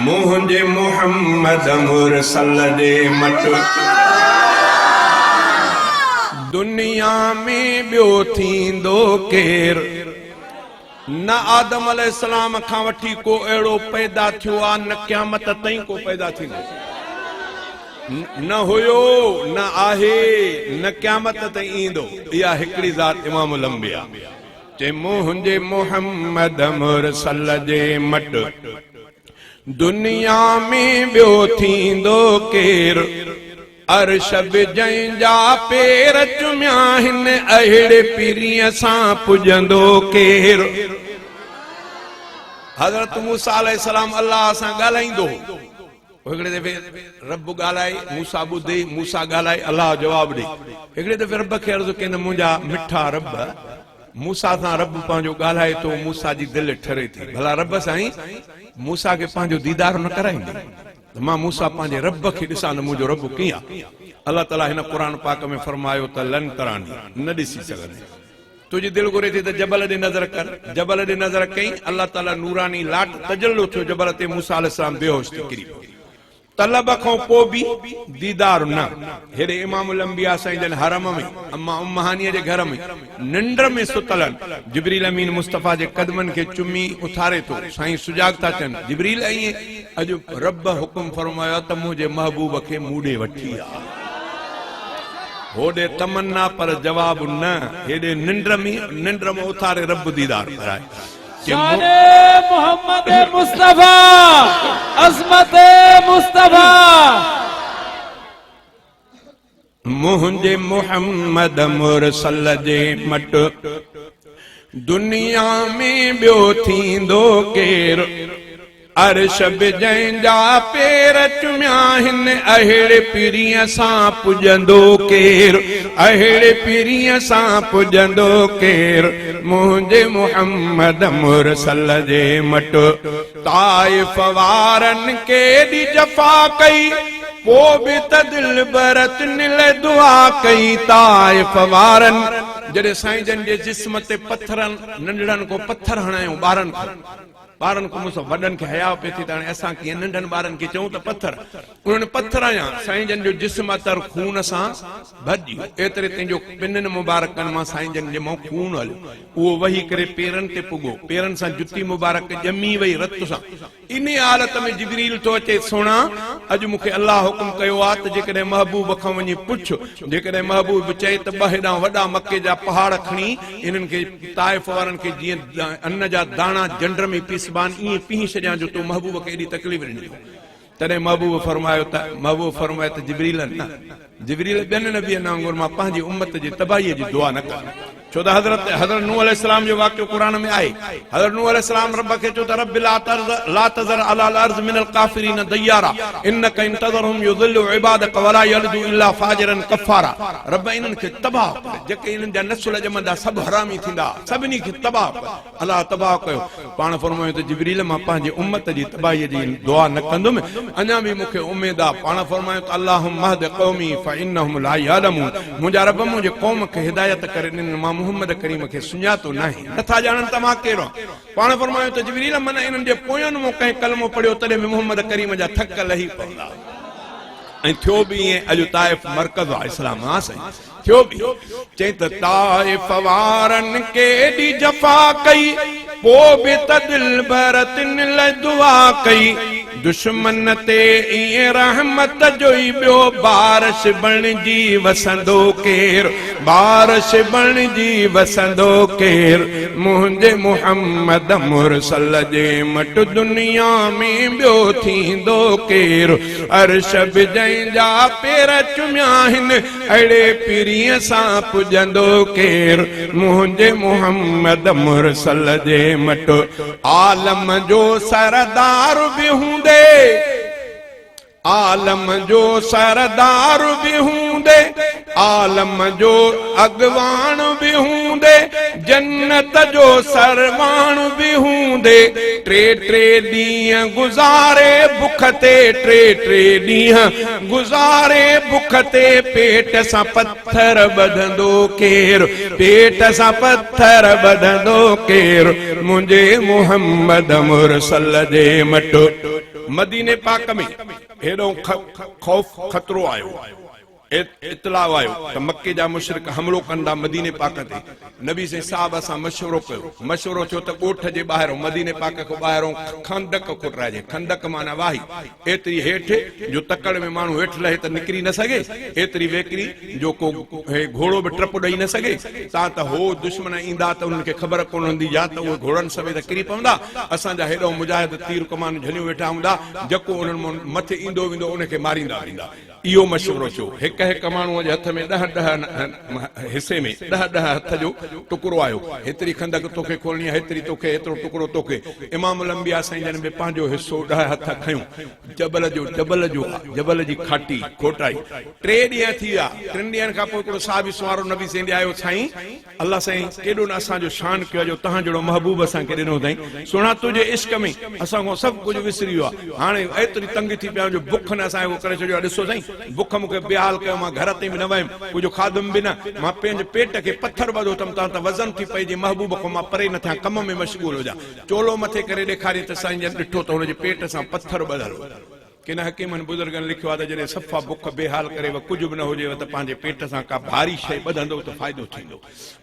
मुझे मोहम्मद मुरसल दे मट दुनिया में बियो थींदो केर न आदम अलैहिस्सलाम खां वठी को अहिड़ो पैदा थियो आ न क़यामत ताईं को पैदा थींदो न हुयो न आहे न क़यामत ताईं ईंदो। इहा हिकिड़ी ज़ात इमामुल अंबिया चे मुझे मोहम्मद मुरसल जे मट दुनिया में बियो थींदो केर अर्श जंहिंजा पेर चुमिया हिन अहिड़े पीरीअ सां पुजंदो केर। हज़रत मूसा अलैहिस्सलाम अल्लाह सां ॻाल्हाईंदो हिकिड़े दफ़े रब ॻाल्हाए मूसा ॿुधे मूसा ॻाल्हाए अल्लाह जवाब ॾे। हिकिड़े दफ़े रब खे अर्ज़ु कयनि मुंहिंजा मिठा रब मूसा सां रब पंहिंजो ॻाल्हाए थो मूसा जी दिलि ठरे थी भला रब साईं मूसा खे पंहिंजो दीदार न कराईंदे मां मूसा पंहिंजे रब खे ॾिसां न मुंहिंजो रब कीअं आहे। अल्लाह ताला हिन क़ुर पाक में फरमायो त लन तरानी न ॾिसी सघंदे तुंहिंजी दिलि घुरे थी त जबल ॾे नज़र कर जबल ॾे नज़र कई अल्लाह ताला नूरानी लाट तजल्लो थियो जबल ते मूसा अलैहिस्सलाम बेहोश थी किरी पियो तलब खां पोइ बि दीदार न। हेॾे इमामुल अंबिया साईं जन हरम में अम्मा उम्महानीअ जे घर में निंड में सुतलन जिब्रील अमीन मुस्तफ़ा जे कदमनि खे चुमी उथारे थो साईं सुजाग था चवनि जिब्रील ईअं अॼु रब हुकुम फरमायो त मुंहिंजे महबूब खे मूड़े वठी आ होॾे तमन्ना पर जवाब न हेॾे निंड में उथारे रब दीदार कराए। शाने मोहम्मद मुस्तफा अज़मत मुस्तफा मुझे मोहम्मद मुरसल जे मट दुनिया में बियो थींदो केर अर्श जंहिंजा पेर चुमिया हिन अहिड़े पीरीअ सां पुजंदो केर अहिड़े पीरीअ सां पुजंदो केर मुझे मोहम्मद मुरसल जे मट ताइफ वारनि केॾी जफ़ा कई पोइ बि त दिल बरत निल दुआ कई ताइफ वारनि जॾहिं साईं जन जे जिस्म ते पत्थरनि नंढड़नि को पत्थर हणायूं ॿारनि को मूंसां वॾनि खे हया पई थी त हाणे असां कीअं नंढनि ॿारनि खे चऊं त पत्थर उन्हनि पत्थर हया साईं जन जो जिस्म तर खून सां भॼी एतिरे तंहिंजो पिननि मुबारकनि मां साईं जन जे मां खून हलियो उहो वही करे पेरनि ते पुॻो पेरनि सां जुती मुबारक ॼमी वई रत सां इन हालत में जिब्रील तो अचे सोना अॼु मूंखे अल्लाह हुकुम कयो आहे त जेकॾहिं महबूब खां वञी पुछ जेकॾहिं महबूब चए त ॿ हेॾां वॾा मके जा पहाड़ खणी इन्हनि खे ताइफ वारनि खे जीअं अन्न जा दाणा जंड में पीसबान ईअं पीही छॾियां जो तूं महबूब खे एॾी तकलीफ़ ॾिनी तॾहिं महबूब फरमायो त जिब्रील न जिब्रील ॿियनि नबियनि वांगुरु मां पंहिंजी उम्मत जी तबाहीअ जी दुआ न कर छो त हज़रत नूह अलैहिस्सलाम जो वाक़ियो क़ुरान में आहे। हज़रत नूह अलैहिस्सलाम रब खे चयो त रब ला तज़र अलल अर्ज़ मिनल काफ़िरीन दय्यारा इन्नक इन तज़रहुम युज़िल्लु इबादक वला यलिदु इल्ला फाजिरन कफ़ारा रब इन्हनि खे तबाह कर जेके इन्हनि जा नस्ल ॼमंदा सभु हरामी थींदा सभिनी खे तबाह कर अलाह तबाह कयो पाण फरमायो त जिब्रील मां पंहिंजी उम्मत जी तबाहीअ जी दुआ न कंदुमि अञा बि मूंखे उमेद आहे पाण फरमायो त अल्लाहुम्मा हद क़ौमी फइन्नहुम ला यअलमून मुंहिंजा रब मुंहिंजे क़ौम खे हिदायत करे ॾिन मां मोहम्मद करीम खे सुञातो नाहे नथा ॼाणनि त मां कहिड़ो पाण फरमायो त जिब्रील मन इन्हनि जे पोयनि मूं कंहिं कलमो पढ़ियो तॾहिं बि मोहम्मद करीम जा थक लही पवंदा ऐं थियो बि ईअं अॼु ताइफ मरकज़ आहे इस्लाम हा साईं थियो बि चई त ताइफ वारनि केॾी जफ़ा कई पोइ बि त दिल भरत निल दुआ कई दुश्मन ते ईअं रहमत जो ई ॿियो बारिश बणिजी वसंदो केर बारिश बणिजी वसंदो केर मुंहिंजे मोहम्मद मुरसल जे मट दुनिया में ॿियो थींदो केर अर्श जंहिंजा पेर चुमिया आहिनि अहिड़े पीरीअ सां पुजंदो केर मुंहिंजे मोहम्मद मुरसल जे मट आलम जो सरदार बि हूंदे आलम जो सरदार भी हूंदे आलम जो अगवान भी हूंदे जन्नत जो सरवान भी हूंदे टे टे ॾींहं गुज़ारे बुख ते टे टे ॾींहं गुज़ारे बुख ते पेट सां पत्थर ॿधंदो केर पेट सां पत्थर ॿधंदो केर मुंहिंजे मोहम्मद मुरसल जे मट मदीने पाक में हेॾो खौफ खतरो आयो, इतलाउ आयो त मक्के जा मुशरिक हमलो कंदा मदीने पाक ते। नबी से साहब असां मशवरो कयो, मशवरो थियो त ॻोठ जे ॿाहिरों मदीने पाक खां ॿाहिरों खंदक खुटराइजे। खंदक माना वाही एतिरी हेठि जो तकड़ में माण्हू हेठि लहे त निकिरी न सघे, एतिरी वेकिरी जो को घोड़ो बि टप ॾेई न सघे। तव्हां त हो दुश्मन ईंदा त उन्हनि खे ख़बर कोन हूंदी, या त उहे घोड़नि समेत किरी पवंदा। असांजा हेॾो मुजाहिद तीर कमान झलियूं वेठा हूंदा, जेको उन्हनि मथे ईंदो वेंदो उनखे मारींदा वेंदा। इहो मशवरो थियो। हिकु हिकु माण्हूअ जे हथ में 10 हिसे में 10 हथ जो टुकड़ो आयो। हेतिरी खंदक तोखे खोलणी आहे, हेतिरी तोखे, एतिरो टुकड़ो तोखे। इमामुल अंबिया साईं जन में पंहिंजो हिसो 10 हथ खयूं। जबल जी खाटी खोटाई 3 ॾींहं थी विया। 3 ॾींहंनि खां पोइ हिकिड़ो साहिबी सुवारो नबी सें आयो, साईं अल्लाह साईं केॾो न असांजो शान कयो जो तव्हां जहिड़ो महबूब असांखे ॾिनो अथई। सुणा तुंहिंजे इश्क में असां सभु कुझु विसरी वियो आहे। हाणे एतिरी तंगी थी पिया जो बुख न असांखे करे छॾियो आहे। ॾिसो साईं बुख मूंखे बेहाल कयो, मां घर ते बि न वयुमि, कुझु खाधुमि बि न। मां पंहिंजे पेट खे पत्थर ॿधो अथमि, तव्हां त वज़न थी पइजे, महबूब खां मां परे न थियां, कम में मशगूल हुजां। चोलो मथे करे ॾेखारी त साईं जन ॾिठो त हुनजे पेट सां पत्थर ॿधल हो। किन हकीमनि बुज़ुर्गनि लिखियो आहे त जॾहिं सफ़ा बुख बेहाल करे कुझु बि न हुजेव त पंहिंजे पेट सां का भारी शइ ॿधंदो त फ़ाइदो थींदो।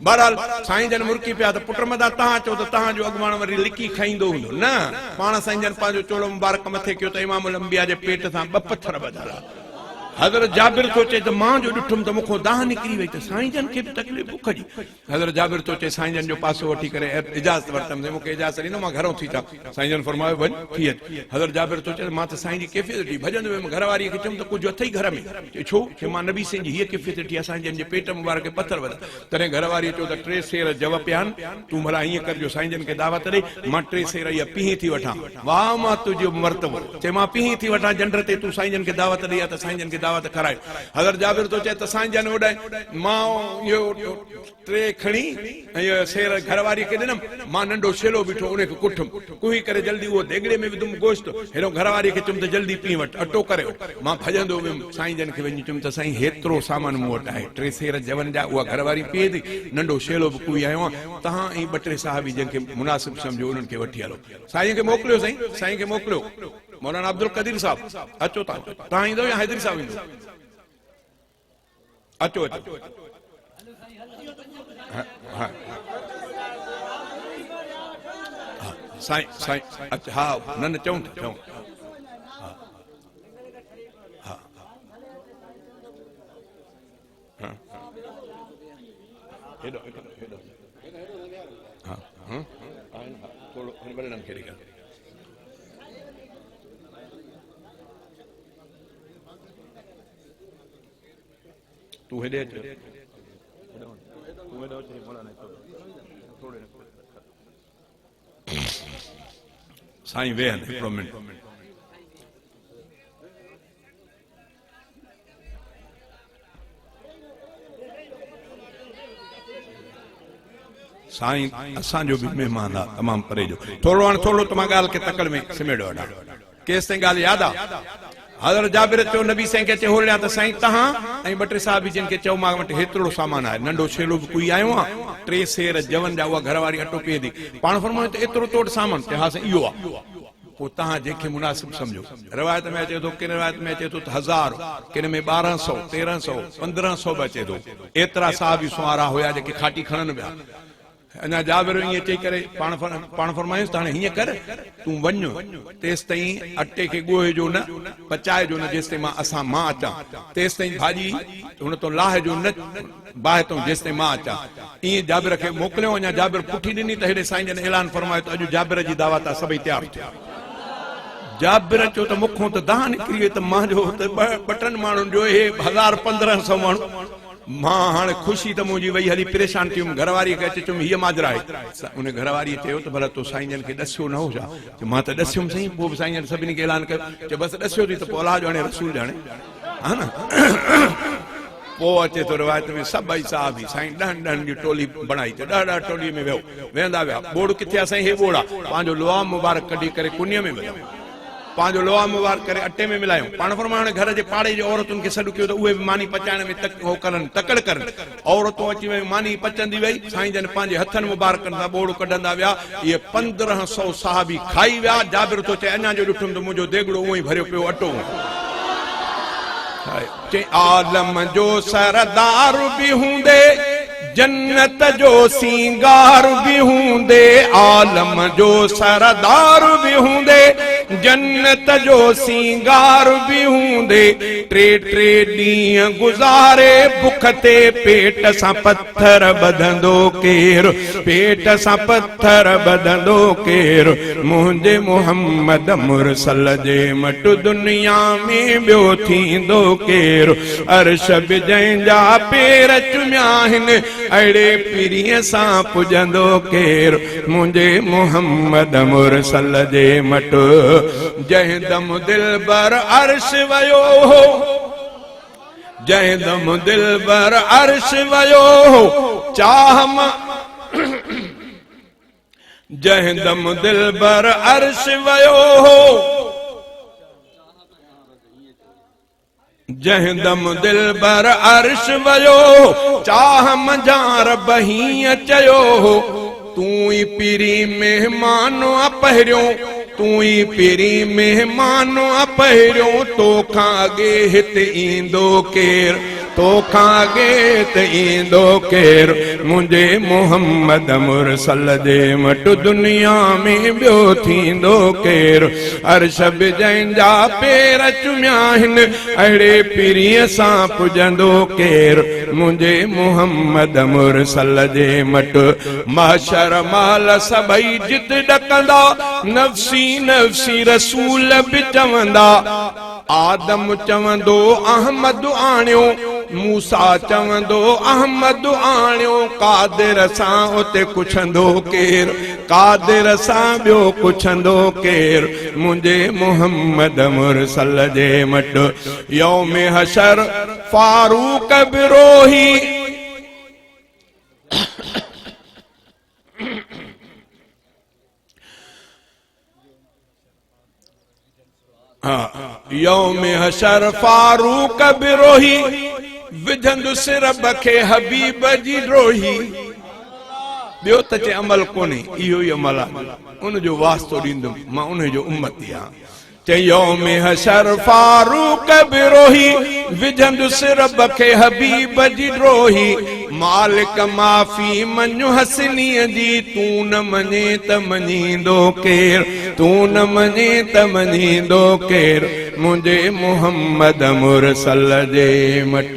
बहरहाल साईं जन मुर्की पिया त पुट मदा तव्हां चओ त तव्हांजो अॻुवाण वरी लिकी खाईंदो हूंदो। न, पाण साईं जन पंहिंजो चोलो मुबारक मथे कयो त इमामुल अंबिया जे पेट सां 2 पत्थर ॿधल आहे। हज़रत जाबिर थो चए त मां जो ॾिठुमि त मूंखां दाह निकिरी वई, त साईं जन खे बि तकलीफ़ बुख जी। हज़रत जाबिर थो चए साईं जन जो पासो वठी करे इजाज़त वरितमि, मूंखे इजाज़त ॾिनो, मां घरों थी अचां। साईं जन फरमायो वञ थी अच। हज़रत जाबिर थो चए मां त साईं जी कैफ़ियत ॾिठी, भॼंदो वियुमि, घर वारीअ खे चयुमि त कुझु अथई घर में? छो कि मां नबी साईं जी हीअ कैफ़ियत ॾिठी आहे, साईं जन जे पेट मुबारक खे पत्थर वधा। तॾहिं घर वारीअ चयो त 3 सेर जव पिया आहिनि, तूं भला हीअं करजो साईं जन खे दावत ॾे, मां 3 सेर इहा पीही थी वठां। वाह मां तुंहिंजो मर्तबो, चए मां पीही थी वठां जंड ते, तूं साईं जन खे दावत ॾे, त साईं जन खे दावत कराए। हज़रत जाबिर तो चए त साईं जन ओॾां मां इहो 3 खणी ऐं इहो सेर घरवारी खे ॾिनमि, मां नंढो शेलो बीठो उनखे कुठुमि, कुही करे जल्दी उहो देगड़े में विधुमि गोश्त, हेॾो घरवारी खे चयुमि त जल्दी पी वठि, अटो करे। मां भॼंदो वियुमि साईं जन खे वञी चयुमि त साईं हेतिरो सामान मूं वटि आहे, 3 सेर जवन जा, उहा घरवारी पीए थी, नंढो शेलो बि कुही आयो आहियां, तव्हां ऐं 2-3 साहिबी जंहिंखे मुनासिब सम्झो उन्हनि खे वठी हलो। साईं खे मोकिलियो, साईं खे मोकिलियो। मौलाना अब्दुल कदीर साहब अचो, तव्हां ईंदो या हैदरी साहब ईंदो? अचो अचो। हाँ साईं साईं अच्छा, हाँ न चऊं था चऊं। हाँ हाँ हेॾो हेॾो हाँ हाँ थोड़ो वॾनि खे ॾेखार। तू हेॾे अच, साईं वेह हिकिड़ो मिनट। साईं असांजो बि महिमान आहे तमामु परे जो। थोरो हाणे थोरो त मां ॻाल्हि खे तकड़ में सिमेड़ो वठां, केसि ताईं ॻाल्हि यादि आहे? हज़रत जाबिर चयो नबी साईं खे चयो होलिया त साईं तव्हां ऐं 2-3 साहिबी जिन खे चयो मां वटि हेतिरो सामान आहे, नंढो शेलो बि कुई आयो आहे, 3 सेर जवन जा, उहा घरवारी अटो पीए थी। पाण फरमायो त एतिरो तोड़ सामान, हा साईं इहो आहे। पोइ तव्हां जंहिंखे मुनासिब सम्झो। रिवायत में अचे थो, किन रिवायत में अचे थो त 1000, किन में 1200, 1300, 1500 बि अचे थो। एतिरा साहिबी सुवारा हुया जेके खाटी खणनि पिया। अञा जाबिर ईअं चई करे पाण फरमायूंसि त हाणे हीअं कर, तूं वञ तेसि ताईं अटे खे ॻोहे जो न, पचाए जो न, जेसि ताईं मां अचां, तेसि ताईं भाॼी हुन तो लाहे जो न बाहि तो, जेसि ताईं मां अचां। ईअं जाबिर खे मोकिलियो। अञा जाबिर पुठी ॾिनी त हेॾे साईं जन ऐलान फरमायो त अॼु जाबिर जी दावत आहे, सभई तयारु थियो। जाबिर चयो त मूंखों त दाह निकिरी वई, त मां जो त 2 माण्हुनि जो हे 1000-1500 माण्हू, मां हाणे ख़ुशी त मुंहिंजी वई हली, परेशान थी वियुमि। घरवारीअ खे अचे चयुमि हीअ माजरा आहे। उन घरवारीअ चयो त भला तूं साईं जन खे ॾसियो न हो छा? मां त ॾसियुमि साईं। पोइ बि साईं जन सभिनी खे ऐलान कयो, चयो बसि ॾसियो थी त पोइ अलाह ॼाणे रसूल ॼाणे, हा न। पोइ अचे थो रिवायत में सभई साहिबी साईं 10 जी टोली बणाई, त 10 टोलीअ में वेहंदा विया। बोड़ किथे आहे साईं? हे बोड़ आहे। पंहिंजो लुआ मुबारक कढी करे कुनीअ में वियो, पांजो लोहा मुबारक करे अटे में मिलायो पाण फरमाने घर जे पाड़े जे औरतुन के सॾु कयो त उहे मानी पचाइण में तक हो करन तकड़ करन औरतूं अची वई मानी पचंदी वई साईं जन पंहिंजे हथन मुबारकन सां बोड़ कढंदा विया ये 1500 साहबी खाई विया जाबिर तो चए अञा जो ॾिठुम त मुंहिंजो देगड़ो उहो ई भरियो पियो अटो चे आलम जो सरदार भी हूंदे जन्नत जो सिंगार भी हूंदे आलम जो सरदार भी हूंदे जन्नत जो सिंगार भी हूंदे टे टे ॾींहं गुज़ारे बुख ते पेट सां पत्थर ॿधंदो केर पेट सां पत्थर ॿधंदो केर मुंहिंजे मोहम्मद मुरसल जे मट दुनिया में ॿियो थींदो केर अर्श बि जंहिंजा पेर चुमिया आहिनि अड़े पीरीअ सां पुजंदो केर मुंहिंजे मोहम्मद मुरसल जे मट जंहिं दम दिलबर अर्श वयो हो जंहिं दम दिलबर अर्श वयो हो चाह जंहिं दम दिलबर अर्श वयो हो जंहिं दम दिलबर अर्श वयो चाह मजार बहीअ चयो हो तूं ई पीरी मेहमानो पहिरियों तूं ई पीरी मेहमानो पहिरियों तोखां अॻे हिते ईंदो केर तोखां अॻे हिते ईंदो केर मुंहिंजे मोहम्मद मुरसल जे मट दुनिया में ॿियो थींदो केर अर्श बि जंहिंजा पेर चुमिया आहिनि अहिड़े पीरीअ सां पुजंदो केर मुंहिंजे मोहम्मद मुरसल जे मट महशर माल सभई जित ॾकंदा नफ़्सी नफ़्सी रसूल बि चवंदा आदम चवंदो अहमद आणियो मूसा चवंदो अहमद आणियो कादिर सां उते कुछंदो केर कादिर सां ॿियो कुछंदो केर मुंहिंजे मोहम्मद मुरसल जे मट यौम हशर फारूक बिरोही यौम हशर फारूक बिरोही विझंदु सिर बखे हबीब जी ड्रोही ॿियो त चे अमल कोन्हे इहो ई अमल आहे उन जो वास्तो ॾींदुमि मां उन जो उम्मती आहियां चे यौम हशर फारूक बिरोही विझंदु सिर बखे हबीब जी ड्रोही मालिक माफ़ी मञ हसनीअ जी तूं न मञे त मञींदो केर तूं न मञे त मञींदो केर मुंहिंजे मोहम्मद मुरसल जे मट